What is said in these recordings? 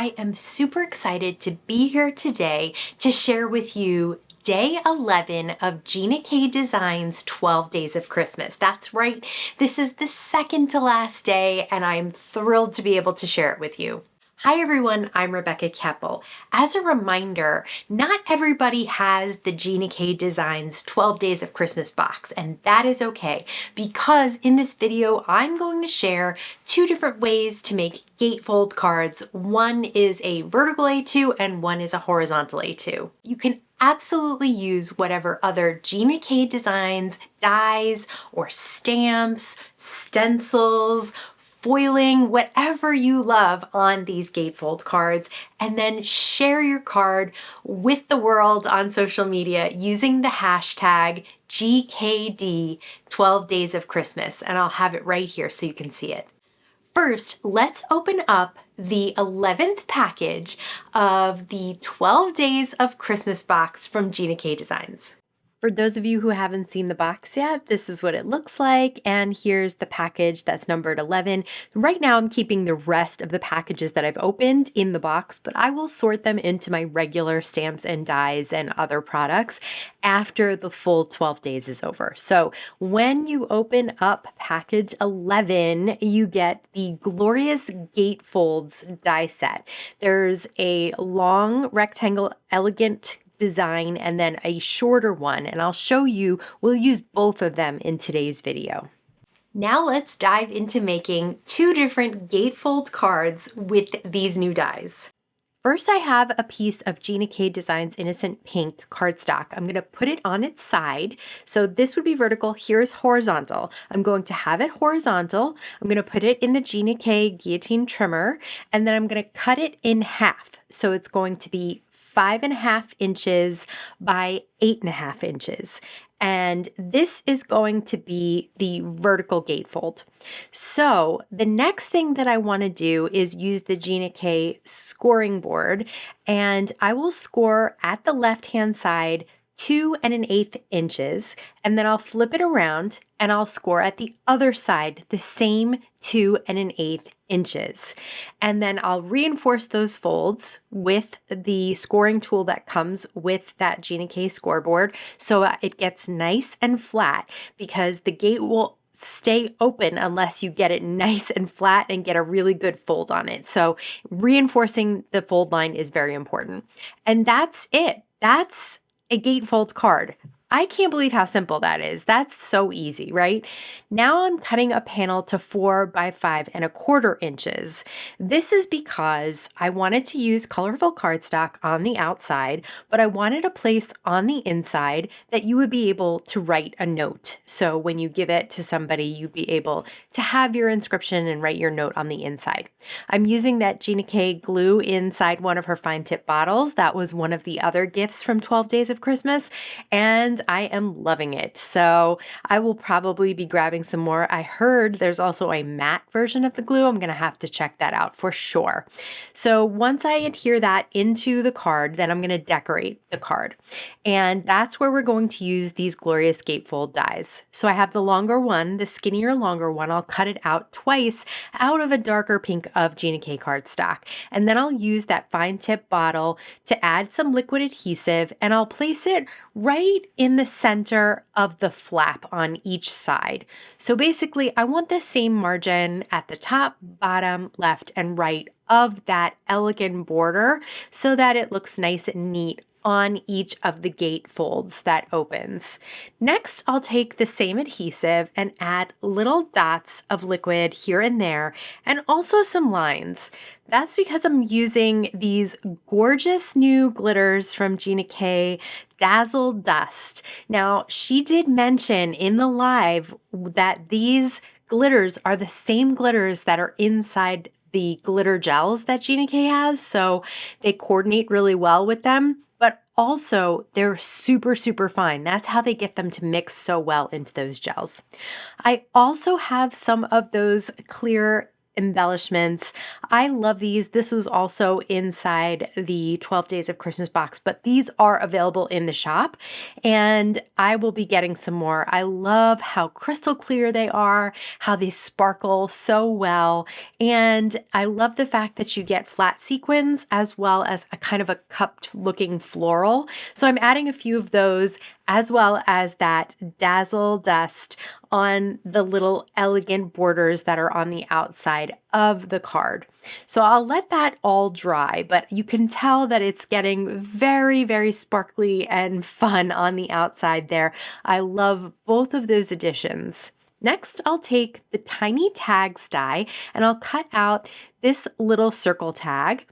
I am super excited to be here today to share with you Day 11 of Gina K Designs 12 Days of Christmas. That's right, this is the second to last day and I'm thrilled to be able to share it with you. Hi everyone, I'm Rebecca Keppel. As a reminder, not everybody has the Gina K Designs 12 Days of Christmas box, and that is okay because in this video I'm going to share two different ways to make gatefold cards. One is a vertical A2 and one is a horizontal A2. You can absolutely use whatever other Gina K Designs dies or stamps, stencils, foiling, whatever you love on these gatefold cards, and then share your card with the world on social media using the hashtag GKD 12 Days of Christmas, and I'll have it right here so you can see it. First, let's open up the 11th package of the 12 Days of Christmas box from Gina K Designs. For those of you who haven't seen the box yet, this is what it looks like, and here's the package that's numbered 11. Right now I'm keeping the rest of the packages that I've opened in the box, but I will sort them into my regular stamps and dies and other products after the full 12 days is over. So when you open up package 11, you get the glorious Gatefolds die set. There's a long rectangle elegant design and then a shorter one, and I'll show you, we'll use both of them in today's video. Now let's dive into making two different gatefold cards with these new dies. First, I have a piece of Gina K Designs Innocent Pink cardstock. I'm going to put it on its side. So this would be vertical. Here's horizontal. I'm going to have it horizontal. I'm going to put it in the Gina K guillotine trimmer, and then I'm going to cut it in half. So it's going to be 5.5 inches by 8.5 inches. And this is going to be the vertical gatefold. So the next thing that I want to do is use the Gina K scoring board, and I will score at the left-hand side 2 1/8 inches, and then I'll flip it around and I'll score at the other side the same 2 1/8 inches. And then I'll reinforce those folds with the scoring tool that comes with that Gina K scoreboard so it gets nice and flat, because the gate will stay open unless you get it nice and flat and get a really good fold on it. So reinforcing the fold line is very important. And that's it. That's a gatefold card. I can't believe how simple that is. That's so easy, right? Now I'm cutting a panel to 4 by 5.25 inches. This is because I wanted to use colorful cardstock on the outside, but I wanted a place on the inside that you would be able to write a note. So when you give it to somebody, you'd be able to have your inscription and write your note on the inside. I'm using that Gina K glue inside one of her fine tip bottles. That was one of the other gifts from 12 Days of Christmas, and I am loving it. So I will probably be grabbing some more. I heard there's also a matte version of the glue. I'm going to have to check that out for sure. So once I adhere that into the card, then I'm going to decorate the card. And that's where we're going to use these glorious gatefold dies. So I have the longer one, the skinnier longer one. I'll cut it out twice out of a darker pink of Gina K cardstock. And then I'll use that fine tip bottle to add some liquid adhesive, and I'll place it right in the center of the flap on each side. So basically, I want the same margin at the top, bottom, left, and right of that elegant border so that it looks nice and neat on each of the gate folds that opens. Next, I'll take the same adhesive and add little dots of liquid here and there, and also some lines. That's because I'm using these gorgeous new glitters from Gina K, Dazzle Dust. Now, she did mention in the live that these glitters are the same glitters that are inside the glitter gels that Gina K has, so they coordinate really well with them. But also they're super, super fine. That's how they get them to mix so well into those gels. I also have some of those clear embellishments. I love these. This was also inside the 12 Days of Christmas box, but these are available in the shop and I will be getting some more. I love how crystal clear they are, how they sparkle so well, and I love the fact that you get flat sequins as well as a kind of a cupped looking floral. So I'm adding a few of those as well as that dazzle dust on the little elegant borders that are on the outside of the card. So I'll let that all dry, but you can tell that it's getting very, very sparkly and fun on the outside there. I love both of those additions. Next, I'll take the tiny tags die and I'll cut out this little circle tag.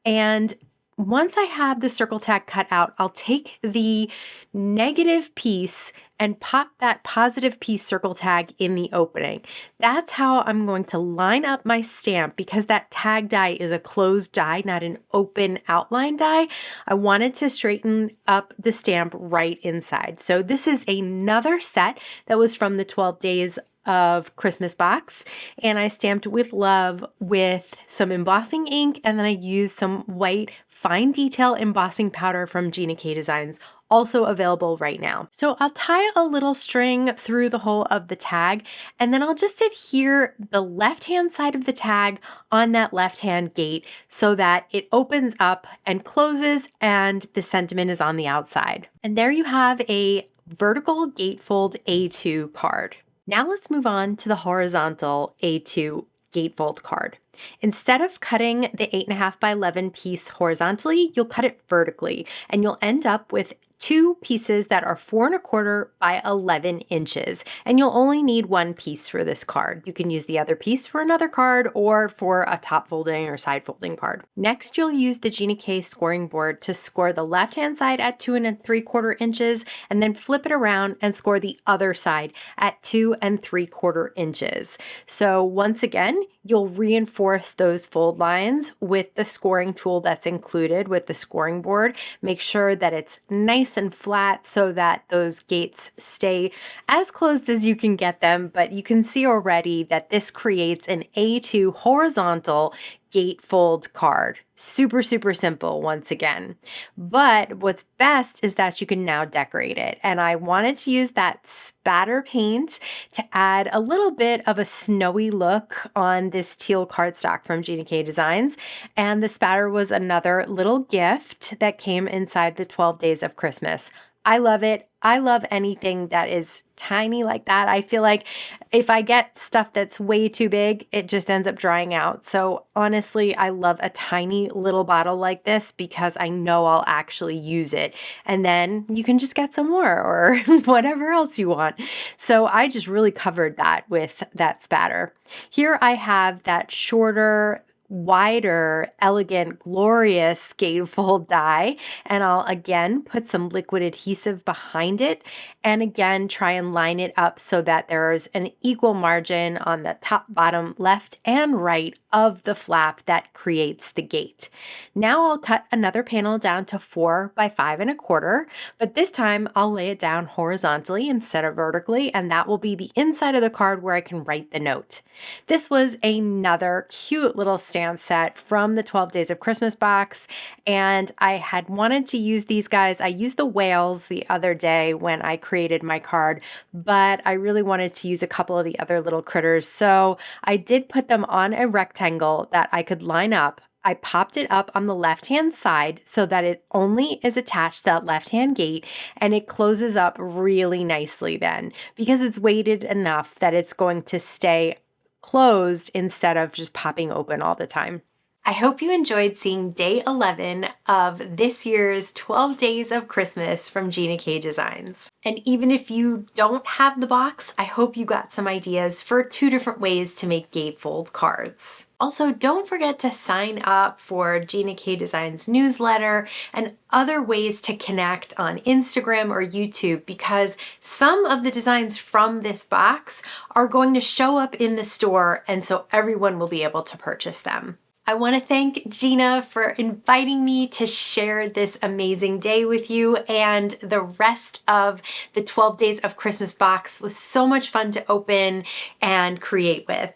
And once I have the circle tag cut out, I'll take the negative piece and pop that positive piece circle tag in the opening. That's how I'm going to line up my stamp because that tag die is a closed die, not an open outline die. I wanted to straighten up the stamp right inside. So this is another set that was from the 12 Days of Christmas box, and I stamped with love with some embossing ink, and then I used some white fine detail embossing powder from Gina K Designs, also available right now. So I'll tie a little string through the hole of the tag, and then I'll just adhere the left-hand side of the tag on that left-hand gate so that it opens up and closes and the sentiment is on the outside. And there you have a vertical gatefold A2 card. Now let's move on to the horizontal A2 gatefold card. Instead of cutting the 8.5 by 11 piece horizontally, you'll cut it vertically and you'll end up with two pieces that are 4.25 by 11 inches, and you'll only need one piece for this card. You can use the other piece for another card or for a top folding or side folding card. Next, you'll use the Gina K scoring board to score the left-hand side at 2.75 inches, and then flip it around and score the other side at 2.75 inches. So once again, you'll reinforce those fold lines with the scoring tool that's included with the scoring board. Make sure that it's nice and flat so that those gates stay as closed as you can get them, but you can see already that this creates an A2 horizontal gatefold card. Super, super simple once again. But what's best is that you can now decorate it. And I wanted to use that spatter paint to add a little bit of a snowy look on this teal cardstock from Gina K Designs. And the spatter was another little gift that came inside the 12 Days of Christmas. I love it. I love anything that is tiny like that. I feel like if I get stuff that's way too big, it just ends up drying out. So honestly, I love a tiny little bottle like this because I know I'll actually use it. And then you can just get some more or whatever else you want. So I just really covered that with that spatter. Here I have that shorter, wider, elegant, glorious gatefold die, and I'll again put some liquid adhesive behind it and again try and line it up so that there's an equal margin on the top, bottom, left, and right of the flap that creates the gate. Now I'll cut another panel down to 4 by 5.25, but this time I'll lay it down horizontally instead of vertically, and that will be the inside of the card where I can write the note. This was another cute little stamp set from the 12 Days of Christmas box, and I had wanted to use these guys. I used the whales the other day when I created my card, but I really wanted to use a couple of the other little critters, so I did put them on a rectangle that I could line up. I popped it up on the left-hand side so that it only is attached to that left-hand gate, and it closes up really nicely then because it's weighted enough that it's going to stay closed instead of just popping open all the time. I hope you enjoyed seeing day 11 of this year's 12 Days of Christmas from Gina K Designs. And even if you don't have the box, I hope you got some ideas for 2 different ways to make gatefold cards. Also, don't forget to sign up for Gina K Designs newsletter and other ways to connect on Instagram or YouTube because some of the designs from this box are going to show up in the store, and so everyone will be able to purchase them. I want to thank Gina for inviting me to share this amazing day with you, and the rest of the 12 Days of Christmas box was so much fun to open and create with.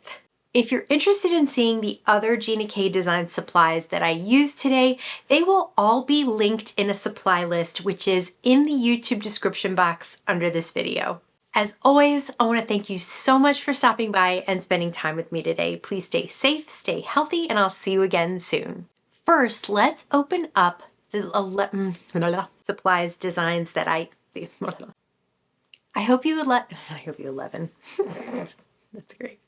If you're interested in seeing the other Gina K Designs supplies that I used today, they will all be linked in a supply list, which is in the YouTube description box under this video. As always, I want to thank you so much for stopping by and spending time with me today. Please stay safe, stay healthy, and I'll see you again soon. First, let's open up the supplies designs that I hope you 11. That's great.